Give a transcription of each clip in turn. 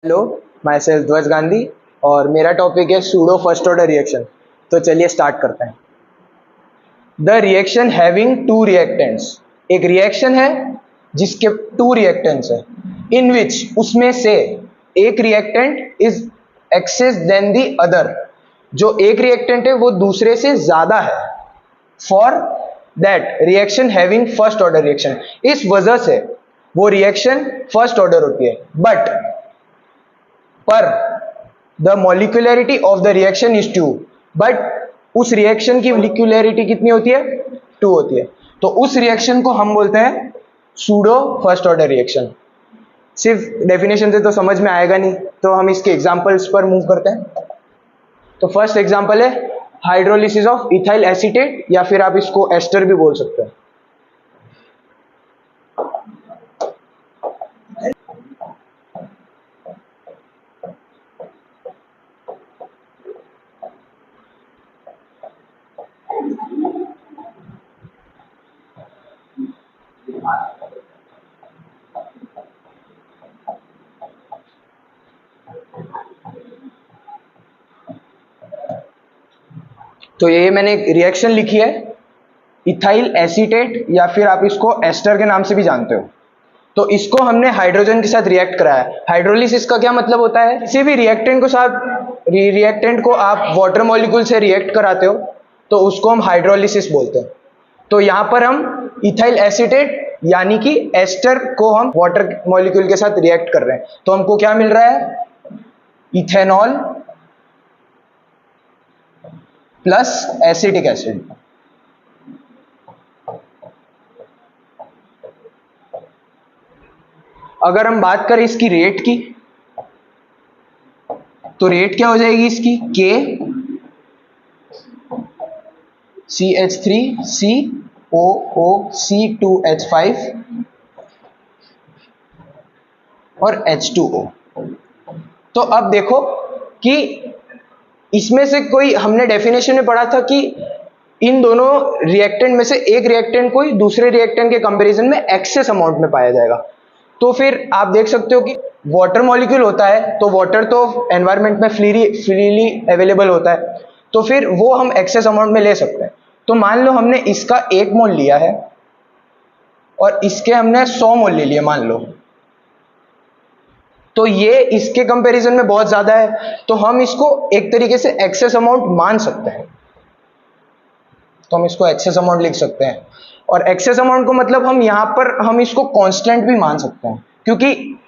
Hello, my self ध्वज गांधी और मेरा टॉपिक है सूडो फर्स्ट ऑर्डर रिएक्शन। तो चलिए स्टार्ट करते हैं। The reaction having to reactants, एक रिएक्शन है जिसके टू रिएक्टेंट्स है, इन विच उसमें से एक reactant is excess then the other, जो एक रिएक्टेंट है वो दूसरे से ज्यादा है। For that reaction having first order reaction, इस वजह से वो रिएक्शन फर्स्ट ऑर्डर होती है। बट पर the molecularity of the reaction is two, but उस रिएक्शन की मॉलिक्यूलरिटी कितनी होती है? टू होती है। तो उस रिएक्शन को हम बोलते हैं सूडो फर्स्ट ऑर्डर रिएक्शन। सिर्फ डेफिनेशन से तो समझ में आएगा नहीं, तो हम इसके एग्जांपल्स पर मूव करते हैं। तो फर्स्ट एग्जांपल है हाइड्रोलिसिस ऑफ इथाइल एसीटेट, या फिर आप इसको एस्टर भी बोल सकते हैं। तो ये मैंने एक रिएक्शन लिखी है इथाइल एसीटेट, या फिर आप इसको एस्टर के नाम से भी जानते हो। तो इसको हमने हाइड्रोजन के साथ रिएक्ट कराया। हाइड्रोलिसिस का क्या मतलब होता है? किसी भी रिएक्टेंट को साथ रिएक्टेंट को आप वाटर मॉलिक्यूल से रिएक्ट कराते हो तो उसको हम हाइड्रोलिसिस बोलते हैं। तो यहां पर हम इथाइल एसीटेट यानी कि एस्टर को हम वाटर मॉलिक्यूल के साथ रिएक्ट कर रहे हैं, तो हमको क्या मिल रहा है? Ethanol plus acetic acid. अगर हम बात करें इसकी रेट की, तो रेट क्या हो जाएगी इसकी? के CH3COOC2H5 और H2O। तो अब देखो कि इसमें से कोई, हमने डेफिनेशन में पढ़ा था कि इन दोनों रिएक्टेंट में से एक रिएक्टेंट कोई दूसरे रिएक्टेंट के कंपैरिजन में एक्सेस अमाउंट में पाया जाएगा। तो फिर आप देख सकते हो कि वाटर मॉलिक्यूल होता है, तो वाटर तो एनवायरनमेंट में फ्रीली अवेलेबल होता है, तो फिर वो हम एक्सेस अमाउंट में ले सकते हैं। तो मान लो हमने इसका 1 मोल लिया है और इसके हमने 100 मोल ले लिए मान लो, तो ये इसके कंपैरिजन में बहुत ज्यादा है, तो हम इसको एक तरीके से एक्सेस अमाउंट मान सकते हैं। तो हम इसको एक्सेस अमाउंट लिख सकते हैं। और एक्सेस अमाउंट को मतलब हम यहां पर हम इसको कांस्टेंट भी मान सकते हैं, क्योंकि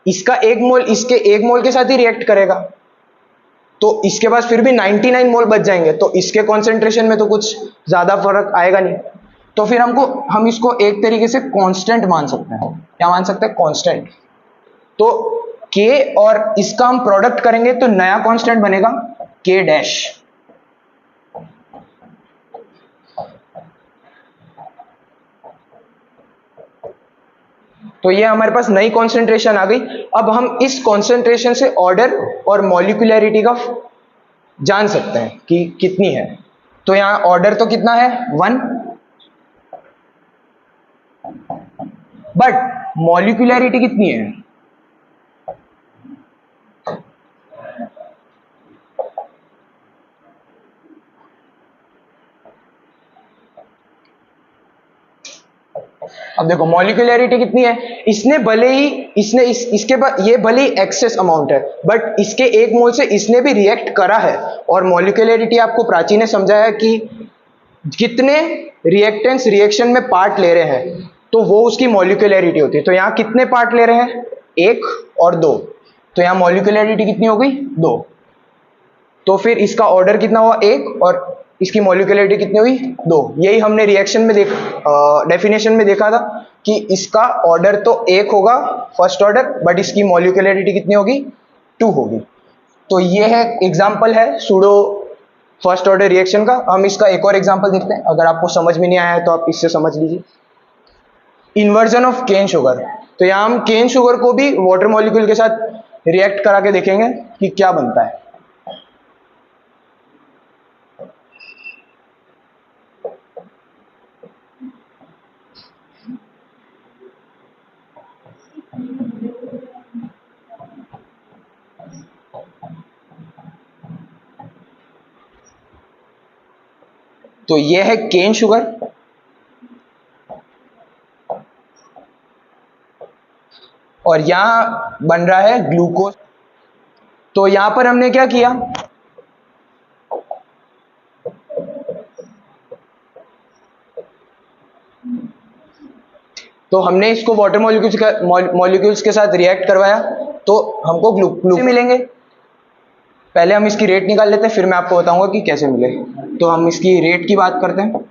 इसका 1 मोल इसके 1 मोल के साथ ही रिएक्ट करेगा, तो इसके पास फिर भी 99 मोल बच जाएंगे, तो इसके कॉन्सेंट्रेशन में तो कुछ ज्यादा फर्क आएगा नहीं। तो फिर हम इसको एक तरीके से कांस्टेंट मान सकते हैं। क्या मान सकते हैं? कांस्टेंट। तो के और इसका हम प्रोडक्ट करेंगे तो नया कांस्टेंट बनेगा के डैश। तो ये हमारे पास नई कॉन्सेंट्रेशन आ गई। अब हम इस कॉन्सेंट्रेशन से ऑर्डर और मॉलिक्यूलरिटी का जान सकते हैं कि कितनी है। तो यहां ऑर्डर तो कितना है? 1, बट मॉलिक्यूलरिटी कितनी है? अब देखो मॉलिक्यूलरिटी कितनी है। इसने भले ही इसने इसके पास ये भले ही एक्सेस अमाउंट है, बट इसके 1 मोल से इसने भी रिएक्ट करा है। और मॉलिक्यूलरिटी आपको प्राची ने समझाया कि कितने रिएक्टेंट्स रिएक्शन में पार्ट ले रहे हैं, तो वो उसकी मॉलिक्यूलरिटी होती है। तो यहां कितने पार्ट ले रहे हैं? 1 और 2, तो यहां मॉलिक्यूलरिटी कितनी हो गई? 2। तो फिर इसका ऑर्डर कितना हुआ? 1, और इसकी मॉलिक्यूलरिटी कितनी हुई? 2। यही हमने रिएक्शन में डेफिनेशन में देखा था कि इसका ऑर्डर तो 1 होगा फर्स्ट ऑर्डर, बट इसकी मॉलिक्यूलरिटी कितनी होगी? 2 होगी। तो ये है एग्जांपल है सूडो फर्स्ट ऑर्डर रिएक्शन का। हम इसका एक और एग्जांपल देखते हैं, अगर आपको समझ में नहीं आया है तो आप इससे समझ लीजिए। Inversion of cane sugar. तो यहां हम केन शुगर को भी वाटर मॉलिक्यूल के साथ रिएक्ट करा के देखेंगे कि क्या बनता है। तो ये है केन शुगर, और यहां बन रहा है ग्लूकोज। तो यहां पर हमने क्या किया, तो हमने इसको वाटर मॉलिक्यूल्स के साथ रिएक्ट करवाया, तो हमको ग्लूकोज मिलेंगे। पहले हम इसकी रेट निकाल लेते हैं, फिर मैं आपको बताऊंगा कि कैसे मिले। तो हम इसकी रेट की बात करते हैं,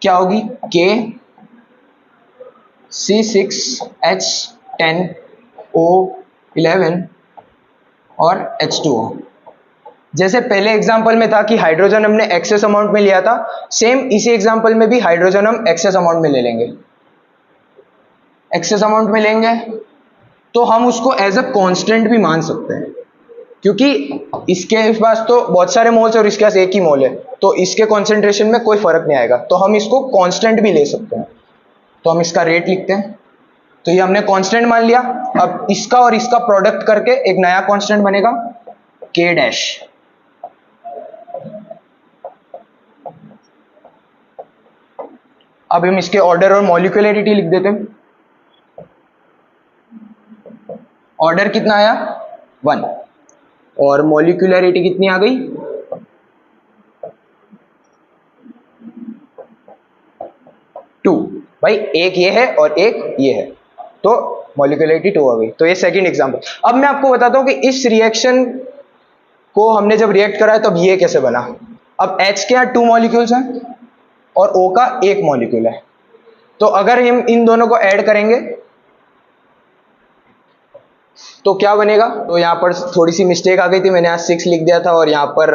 क्या होगी, KC6H10O11 और H2O। जैसे पहले एग्जांपल में था कि हाइड्रोजन हमने एक्सेस अमाउंट में लिया था, सेम इसी एग्जांपल में भी हाइड्रोजन हम एक्सेस अमाउंट में ले लेंगे। एक्सेस अमाउंट में लेंगे तो हम उसको एज अ कांस्टेंट भी मान सकते हैं, क्योंकि इसके पास तो बहुत सारे मोल्स और इसके पास एक ही मोल है, तो इसके कॉन्सेंट्रेशन में कोई फर्क नहीं आएगा, तो हम इसको कांस्टेंट भी ले सकते हैं। तो हम इसका रेट लिखते हैं, तो ये हमने कांस्टेंट मान लिया। अब इसका और इसका प्रोडक्ट करके एक नया कांस्टेंट बनेगा K डैश। अब हम इसके ऑर्डर और मॉलिक्यूलरिटी लिख देते हैं। ऑर्डर कितना आया, 1, और मॉलिक्यूलरिटी कितनी आ गई, 2। भाई एक ये है और एक ये है, तो मॉलिक्यूलरिटी 2 आ गई। तो ये सेकंड एग्जांपल। अब मैं आपको बताता हूं कि इस रिएक्शन को हमने जब रिएक्ट करा है तब ये कैसे बना। अब H के यहाँ 2 मॉलिक्यूल्स हैं और O का 1 मॉलिक्यूल है, तो अगर हम इन दोनों को ऐड करेंगे तो क्या बनेगा। तो यहाँ पर थोड़ी सी मिस्टेक आ गई थी, मैंने यहाँ 6 लिख दिया था और यहाँ पर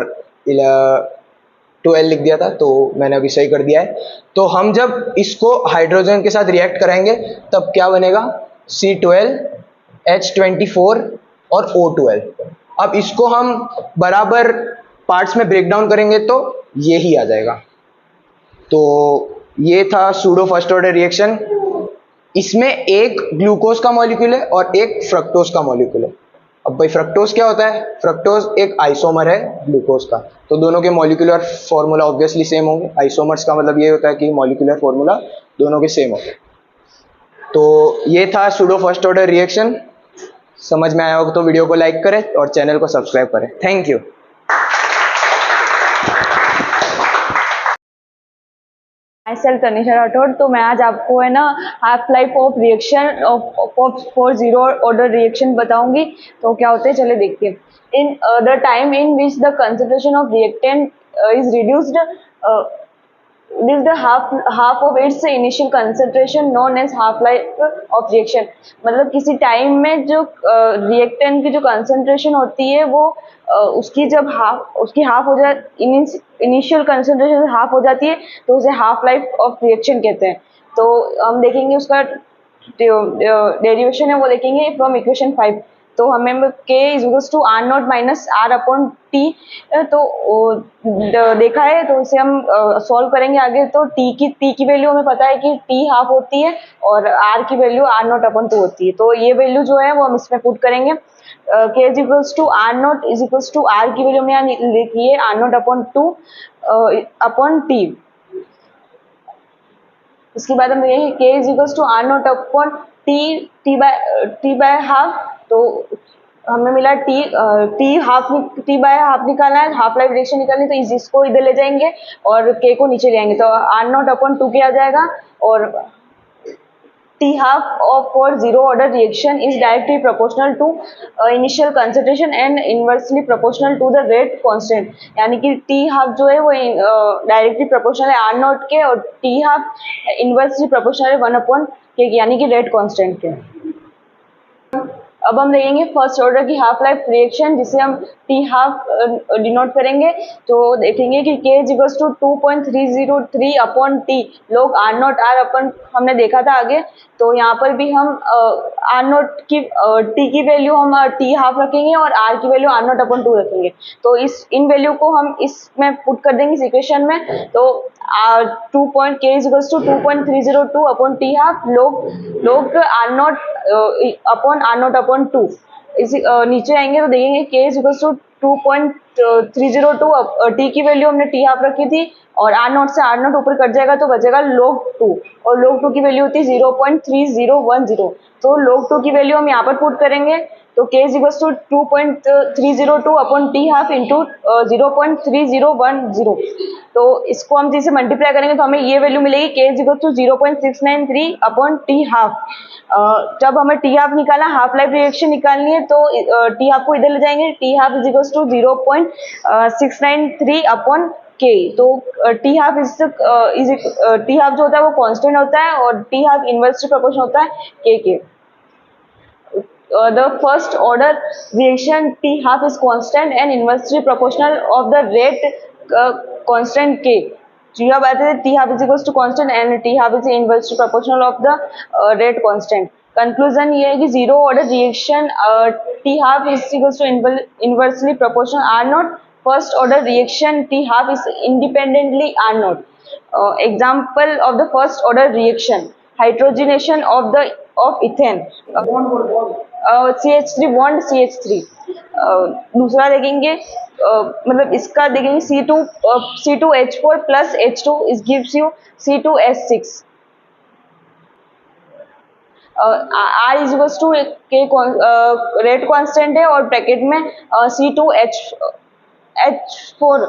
12 लिख दिया था, तो मैंने अभी सही कर दिया है। तो हम जब इसको हाइड्रोजन के साथ रिएक्ट कराएंगे तब क्या बनेगा, C12H24 और O12। अब इसको हम बराबर पार्ट्स में ब्रेक डाउन करेंगे तो ये ही आ जाएगा। तो ये था सूडो फर्स्ट ऑर्डर रिएक्शन। इसमें एक ग्लूकोज का मॉलिक्यूल है और एक फ्रक्टोज का मॉलिक्यूल है। अब भाई फ्रक्टोज क्या होता है, फ्रक्टोज एक आइसोमर है ग्लूकोज का, तो दोनों के मॉलिक्यूलर फॉर्मूला ऑब्वियसली सेम होंगे। आइसोमर्स का मतलब ये होता है कि मॉलिक्यूलर फॉर्मूला दोनों के सेम होते हैं। तो ये था सूडो फर्स्ट ऑर्डर रिएक्शन। समझ में आया होगा तो वीडियो को लाइक करें और चैनल को सब्सक्राइब करें। Thank you. My self Tanisha Rathore. तो मैं आज आपको है ना half life of reaction for zero order reaction बताऊंगी। तो क्या होते हैं चले देखते हैं। In the time in which the concentration of reactant is reduced this the half of its initial concentration known as half life of reaction। मतलब किसी टाइम में जो रिएक्टेंट की जो कंसंट्रेशन होती है वो उसकी जब उसकी हाफ हो जाए, इनिशियल कंसंट्रेशन हाफ हो जाती है, तो उसे हाफ लाइफ ऑफ रिएक्शन कहते हैं। तो हम देखेंगे उसका डेरिवेशन है वो देखेंगे फ्रॉम इक्वेशन 5। तो हमें K is equals to R not minus R upon T। तो देखा है, तो इसे हम सॉल्व करेंगे आगे। तो T की वैल्यू हमें पता है कि T हाफ होती है और R की वैल्यू R नॉट अपॉन 2 होती है। तो ये वैल्यू जो है वो हम इसमें पुट करेंगे। K is equals to R not is equals to R की वैल्यू हमने यहाँ लिखी है R not upon 2 upon T। इसके बाद हम देखेंगे K is equals to R not upon T by half. तो हमें मिला T बाय हाफ निकालना है, हाफ लाइफ रिएक्शन निकालनी, तो इसको इधर ले जाएंगे और K को नीचे ले आएंगे, तो R नॉट अपॉन 2 K आ जाएगा। और T half of for zero order reaction is directly proportional to initial concentration and inversely proportional to the rate constant। यानी कि T half जो है वो डायरेक्टली प्रोपोर्शनल है R नॉट के और T half इनवर्सली प्रोपोर्शनल है 1 अपॉन K यानी कि रेट कांस्टेंट के। अब हम देखेंगे फर्स्ट ऑर्डर की हाफ लाइफ रिएक्शन जिसे हम T हाफ डिनोट करेंगे। तो देखेंगे कि K is equals to 2.303 upon T log R not R upon हमने देखा था आगे। तो यहाँ पर भी हम R नॉट की T की वैल्यू हम T हाफ रखेंगे और R की वैल्यू R नॉट अपॉन 2 रखेंगे। तो इन वैल्यू को हम इसमें पुट कर देंगे इस इक्वेशन में। तो K is equals to 2.302 upon T half log R not upon R not upon 2। नीचे आएंगे तो देखेंगे k is equal to 2.302, t की वैल्यू हमने t हाफ रखी थी और r नॉट से r नॉट ऊपर कट जाएगा तो बचेगा log 2, और log 2 की वैल्यू होती है 0.3010। तो log 2 की वैल्यू हम यहाँ पर पुट करेंगे तो k is equal to 2.302 upon t half into 0.3010। तो इसको हम जैसे मल्टीप्लाई करेंगे तो हमें ये वैल्यू मिलेगी k is equal to 0.693 upon t half. जब हमें टी हाफ निकाला, हाफ लाइफ रिएक्शन निकालनी है तो टी हाफ को इधर ले जाएंगे, T half is equal to 0.693 upon K. तो टी हाफ टी हाफ जो होता है वो कांस्टेंट होता है और टी हाफ इनवर्सली प्रोपोर्शनल होता है के। The first order reaction T half is constant and inversely proportional of the rate constant K. जो यह बात है T half is equals to constant and T half is inversely proportional of the rate constant. Conclusion ये है कि zero order reaction T half is equals to inversely proportional R naught. First order reaction T half is independently R naught. Example of the first order reaction: hydrogenation of ethane. CH3 bond CH3। दूसरा देखेंगे मतलब इसका देखेंगे C2H4 plus H2 is gives you C2H6। R is equals to K rate constant है और bracket में C2H4।